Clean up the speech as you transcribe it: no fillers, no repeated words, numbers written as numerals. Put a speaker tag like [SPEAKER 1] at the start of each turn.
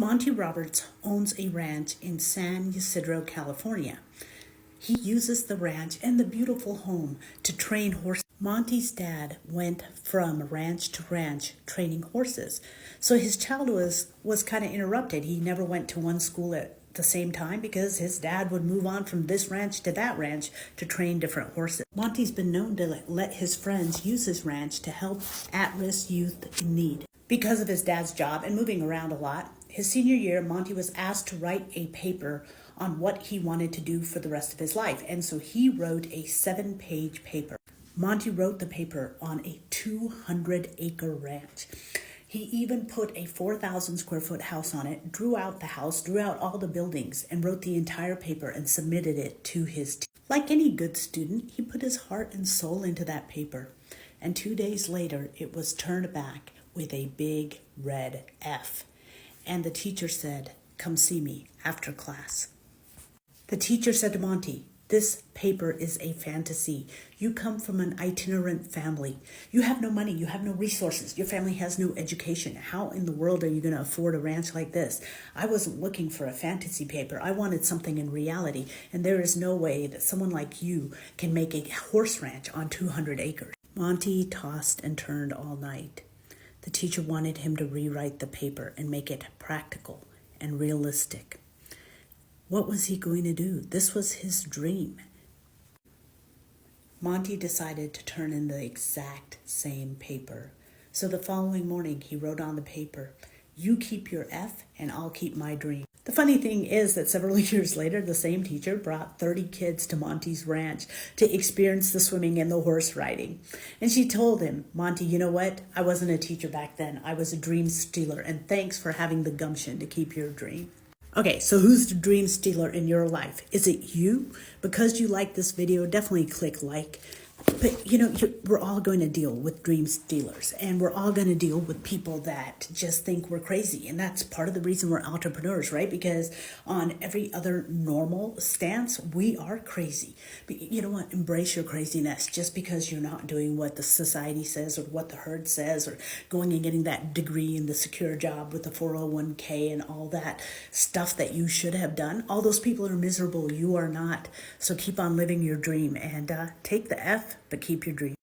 [SPEAKER 1] Monty Roberts owns a ranch in San Ysidro, California. He uses the ranch and the beautiful home to train horses. Monty's dad went from ranch to ranch training horses. So his childhood was kind of interrupted. He never went to one school at the same time because his dad would move on from this ranch to that ranch to train different horses. Monty's been known to let his friends use his ranch to help at-risk youth in need. Because of his dad's job and moving around a lot, his senior year, Monty was asked to write a paper on what he wanted to do for the rest of his life. And so he wrote a 7-page paper. Monty wrote the paper on a 200-acre ranch. He even put a 4,000 square foot house on it, drew out the house, drew out all the buildings, and wrote the entire paper and submitted it to his team. Like any good student, he put his heart and soul into that paper. And 2 days later, it was turned back with a big red F. And the teacher said, "Come see me after class." The teacher said to Monty, "This paper is a fantasy. You come from an itinerant family. You have no money. You have no resources. Your family has no education. How in the world are you going to afford a ranch like this? I wasn't looking for a fantasy paper. I wanted something in reality. And there is no way that someone like you can make a horse ranch on 200 acres. Monty tossed and turned all night. The teacher wanted him to rewrite the paper and make it practical and realistic. What was he going to do? This was his dream. Monty decided to turn in the exact same paper. So the following morning, he wrote on the paper, "You keep your F and I'll keep my dream." The funny thing is that several years later, the same teacher brought 30 kids to Monty's ranch to experience the swimming and the horse riding. And she told him, "Monty, you know what? I wasn't a teacher back then. I was a dream stealer, and thanks for having the gumption to keep your dream." Okay, so who's the dream stealer in your life? Is it you? Because you like this video, definitely click like. But, we're all going to deal with dream stealers, and we're all going to deal with people that just think we're crazy. And that's part of the reason we're entrepreneurs, right? Because on every other normal stance, we are crazy. But you know what? Embrace your craziness. Just because you're not doing what the society says or what the herd says, or going and getting that degree in the secure job with the 401k and all that stuff that you should have done. All those people are miserable. You are not. So keep on living your dream and take the F, but keep your dream.